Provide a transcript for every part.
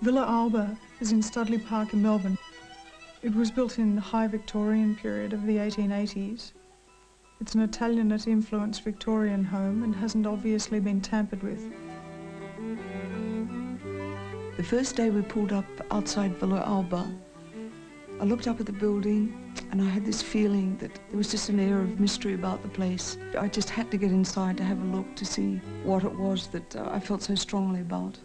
Villa Alba is in Studley Park in Melbourne. It was built in the high Victorian period of the 1880s. It's an Italianate-influenced Victorian home and hasn't obviously been tampered with. The first day we pulled up outside Villa Alba, I looked up at the building and I had this feeling that there was just an air of mystery about the place. I just had to get inside to have a look to see what it was that I felt so strongly about.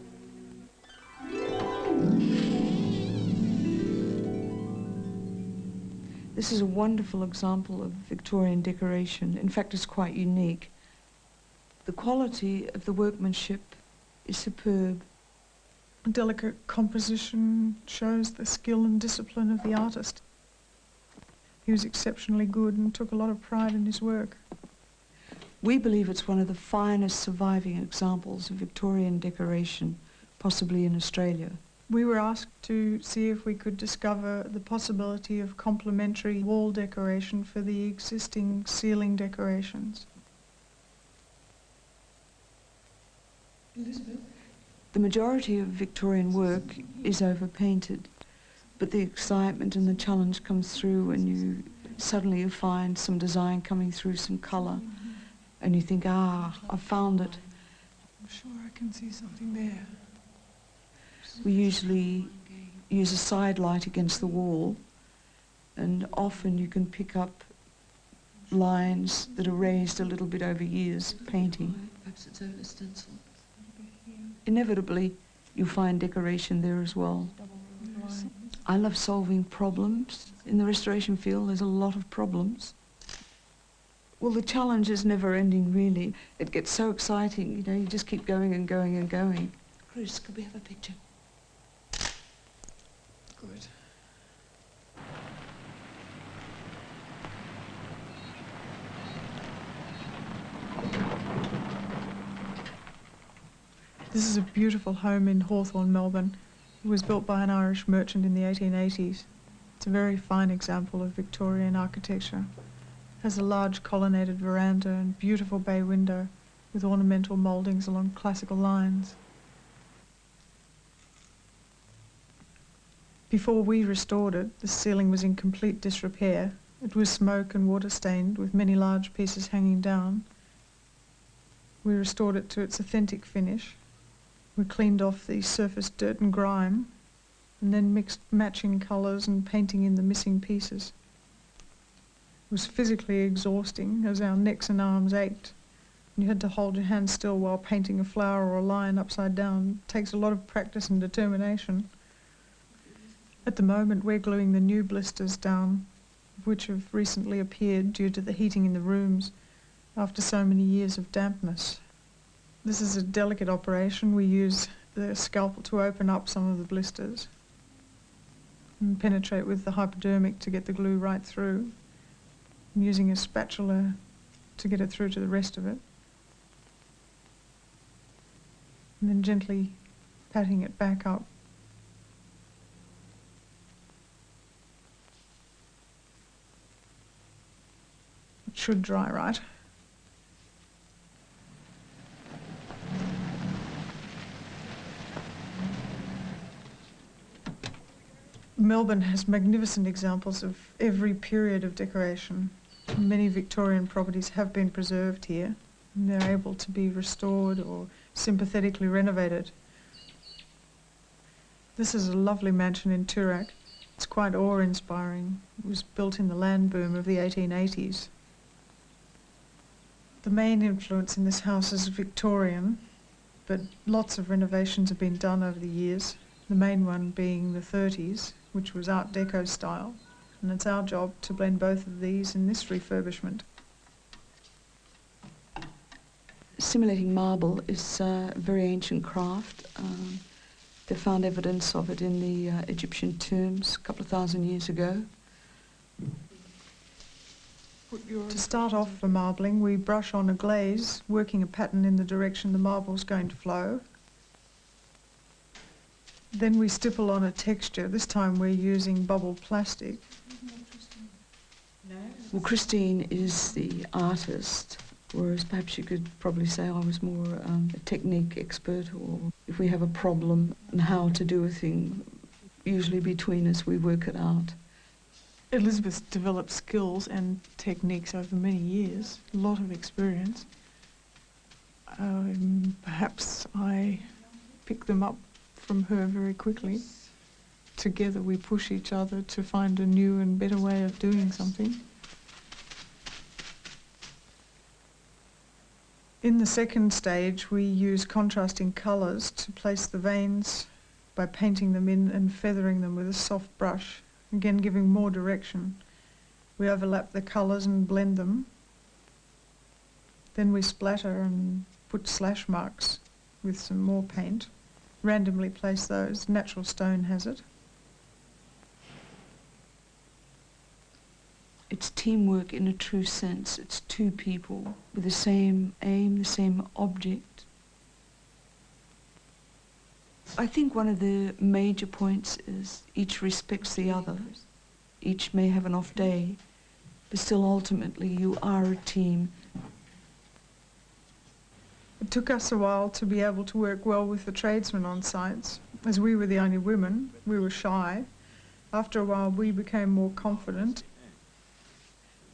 This is a wonderful example of Victorian decoration. In fact, it's quite unique. The quality of the workmanship is superb. A delicate composition shows the skill and discipline of the artist. He was exceptionally good and took a lot of pride in his work. We believe it's one of the finest surviving examples of Victorian decoration, possibly in Australia. We were asked to see if we could discover the possibility of complementary wall decoration for the existing ceiling decorations. Elizabeth? The majority of Victorian work is overpainted, but the excitement and the challenge comes through when you suddenly find some design coming through, some colour, and you think, ah, I found it. I'm sure I can see something there. We usually use a side light against the wall, and often you can pick up lines that are raised a little bit over years painting. Perhaps it's over Stencil. Inevitably, you'll find decoration there as well. I love solving problems. In the restoration field, there's a lot of problems. Well, the challenge is never ending, really. It gets so exciting, you know, you just keep going and going and going. Chris, could we have a picture? Good. This is a beautiful home in Hawthorn, Melbourne. It was built by an Irish merchant in the 1880s. It's a very fine example of Victorian architecture. It has a large colonnaded veranda and beautiful bay window with ornamental mouldings along classical lines. Before we restored it, the ceiling was in complete disrepair. It was smoke and water stained with many large pieces hanging down. We restored it to its authentic finish. We cleaned off the surface dirt and grime and then mixed matching colours and painting in the missing pieces. It was physically exhausting as our necks and arms ached. You had to hold your hand still while painting a flower or a line upside down. It takes a lot of practice and determination. At the moment, we're gluing the new blisters down, which have recently appeared due to the heating in the rooms after so many years of dampness. This is a delicate operation. We use the scalpel to open up some of the blisters and penetrate with the hypodermic to get the glue right through, and using a spatula to get it through to the rest of it, and then gently patting it back up. It should dry right. Melbourne has magnificent examples of every period of decoration. Many Victorian properties have been preserved here, and they're able to be restored or sympathetically renovated. This is a lovely mansion in Toorak. It's quite awe-inspiring. It was built in the land boom of the 1880s. The main influence in this house is Victorian, but lots of renovations have been done over the years, the main one being the 30s, which was Art Deco style, and it's our job to blend both of these in this refurbishment. Simulating marble is a very ancient craft. They found evidence of it in the Egyptian tombs a couple of thousand years ago. To start off for marbling, we brush on a glaze, working a pattern in the direction the marble's going to flow. Then we stipple on a texture. This time we're using bubble plastic. Well, Christine is the artist, whereas perhaps you could probably say I was more a technique expert, or if we have a problem and how to do a thing, usually between us we work it out. Elizabeth developed skills and techniques over many years, a lot of experience. Perhaps I picked them up from her very quickly. Together we push each other to find a new and better way of doing something. In the second stage, we use contrasting colours to place the veins by painting them in and feathering them with a soft brush, again giving more direction. We overlap the colours and blend them. Then we splatter and put slash marks with some more paint. Randomly place those. Natural stone has it. It's teamwork in a true sense. It's two people with the same aim, the same object. I think one of the major points is each respects the other. Each may have an off day, but still ultimately you are a team. It took us a while to be able to work well with the tradesmen on sites. As we were the only women, we were shy. After a while we became more confident.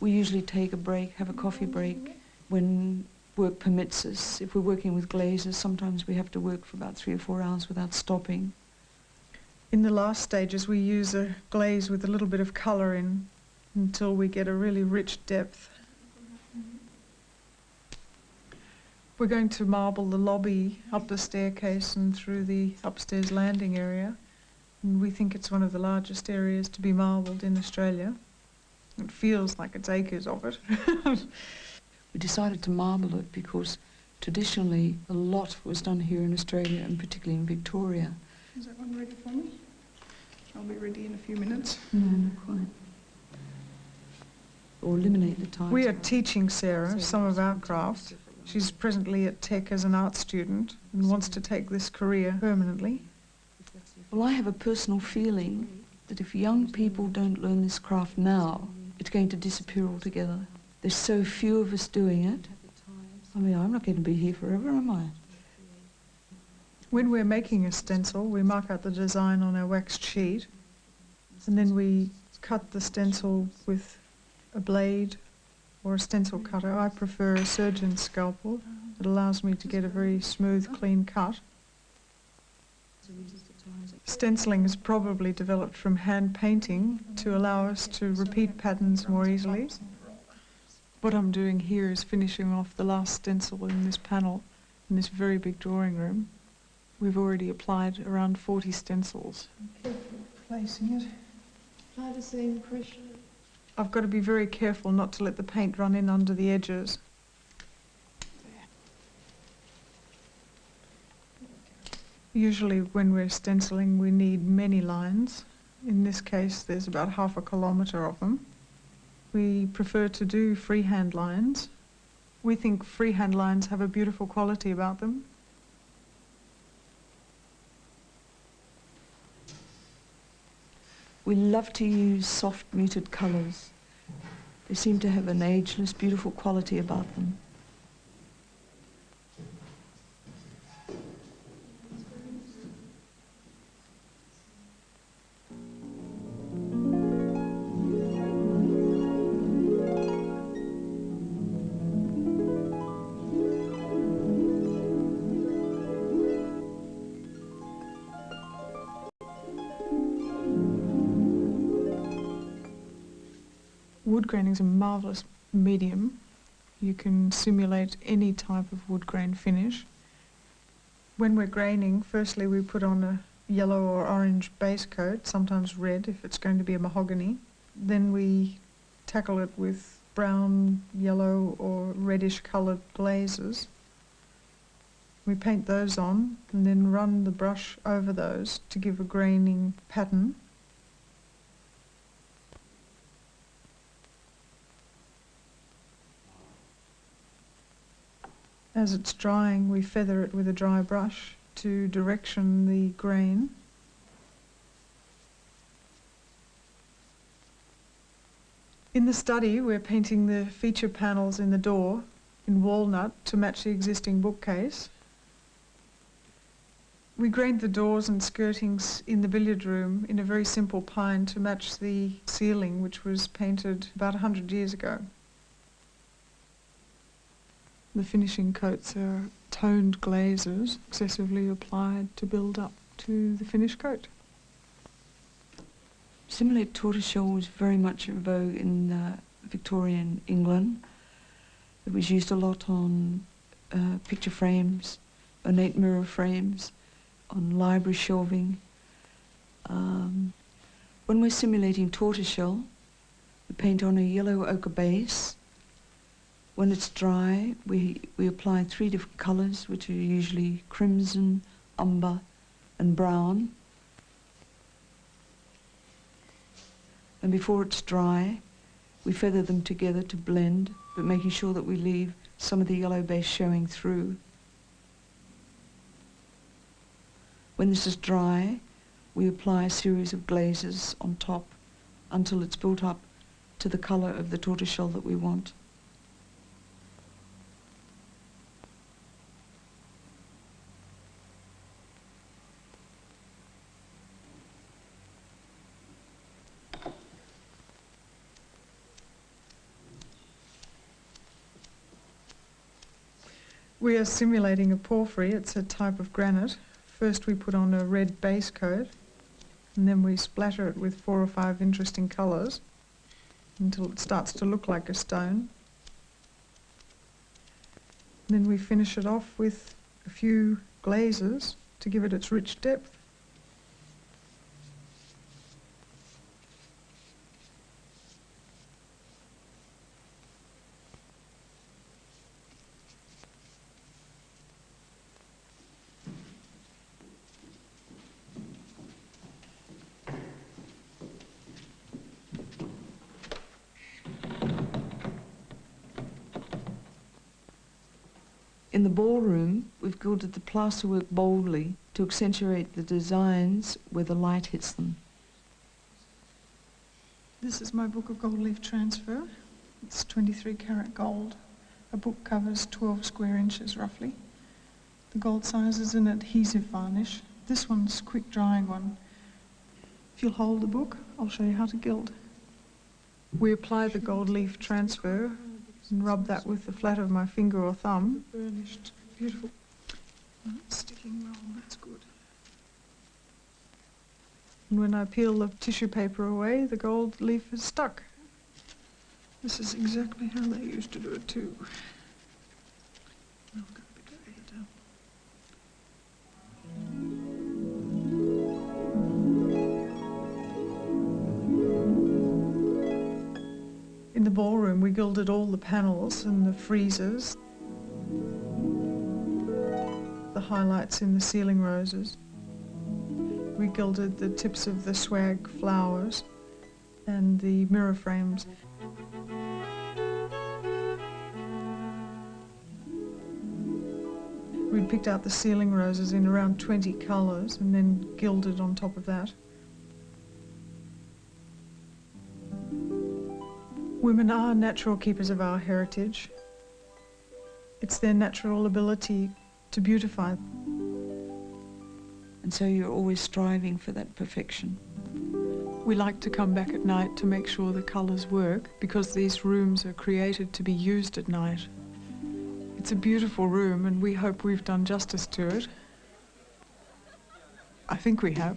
We usually take a break, have a coffee break when work permits us. If we're working with glazes, sometimes we have to work for about 3 or 4 hours without stopping. In the last stages we use a glaze with a little bit of colour in until we get a really rich depth. We're going to marble the lobby, up the staircase and through the upstairs landing area. And we think it's one of the largest areas to be marbled in Australia. It feels like it's acres of it. We decided to marble it because traditionally a lot was done here in Australia and particularly in Victoria. Is that one ready for me? I'll be ready in a few minutes. No, not quite. Or eliminate the time. We are teaching Sarah some of our craft. She's presently at Tech as an art student and wants to take this career permanently. Well, I have a personal feeling that if young people don't learn this craft now, it's going to disappear altogether. There's so few of us doing it. I mean, I'm not going to be here forever, am I? When we're making a stencil, we mark out the design on our waxed sheet and then we cut the stencil with a blade or a stencil cutter. I prefer a surgeon's scalpel. It allows me to get a very smooth, clean cut. Stenciling is probably developed from hand painting to allow us to repeat patterns more easily. What I'm doing here is finishing off the last stencil in this panel in this very big drawing room. We've already applied around 40 stencils. Careful placing it. Apply the same pressure. I've got to be very careful not to let the paint run in under the edges. Usually when we're stenciling we need many lines. In this case there's about half a kilometre of them. We prefer to do freehand lines. We think freehand lines have a beautiful quality about them. We love to use soft muted colours. They seem to have an ageless, beautiful quality about them. Wood graining is a marvellous medium. You can simulate any type of wood grain finish. When we're graining, firstly we put on a yellow or orange base coat, sometimes red if it's going to be a mahogany. Then we tackle it with brown, yellow or reddish coloured glazes. We paint those on and then run the brush over those to give a graining pattern. As it's drying, we feather it with a dry brush to direction the grain. In the study, we're painting the feature panels in the door. in walnut to match the existing bookcase. We grained the doors and skirtings in the billiard room in a very simple pine to match the ceiling, which was painted about 100 years ago. The finishing coats are toned glazes excessively applied to build up to the finished coat. Simulated tortoiseshell was very much in vogue in Victorian England. It was used a lot on picture frames, ornate mirror frames, on library shelving. When we're simulating tortoiseshell, we paint on a yellow ochre base. When it's dry, we apply 3 different colours, which are usually crimson, umber and brown. And before it's dry, we feather them together to blend, but making sure that we leave some of the yellow base showing through. When this is dry, we apply a series of glazes on top until it's built up to the colour of the tortoiseshell that we want. We are simulating a porphyry. It's a type of granite. First we put on a red base coat and then we splatter it with 4 or 5 interesting colours until it starts to look like a stone. And then we finish it off with a few glazes to give it its rich depth. In the ballroom, we've gilded the plasterwork boldly to accentuate the designs where the light hits them. This is my book of gold leaf transfer. It's 23 carat gold. A book covers 12 square inches roughly. The gold size is an adhesive varnish. This one's quick drying one. If you'll hold the book, I'll show you how to gild. We apply the gold leaf transfer and rub that with the flat of my finger or thumb. Burnished, beautiful. Oh, it's sticking well, that's good. And when I peel the tissue paper away, the gold leaf is stuck. This is exactly how they used to do it too. I've got a bit further down. In the ballroom, we gilded all the panels and the friezes, the highlights in the ceiling roses. We gilded the tips of the swag flowers and the mirror frames. We picked out the ceiling roses in around 20 colours and then gilded on top of that. Women are natural keepers of our heritage. It's their natural ability to beautify. And so you're always striving for that perfection. We like to come back at night to make sure the colours work because these rooms are created to be used at night. It's a beautiful room and we hope we've done justice to it. I think we have.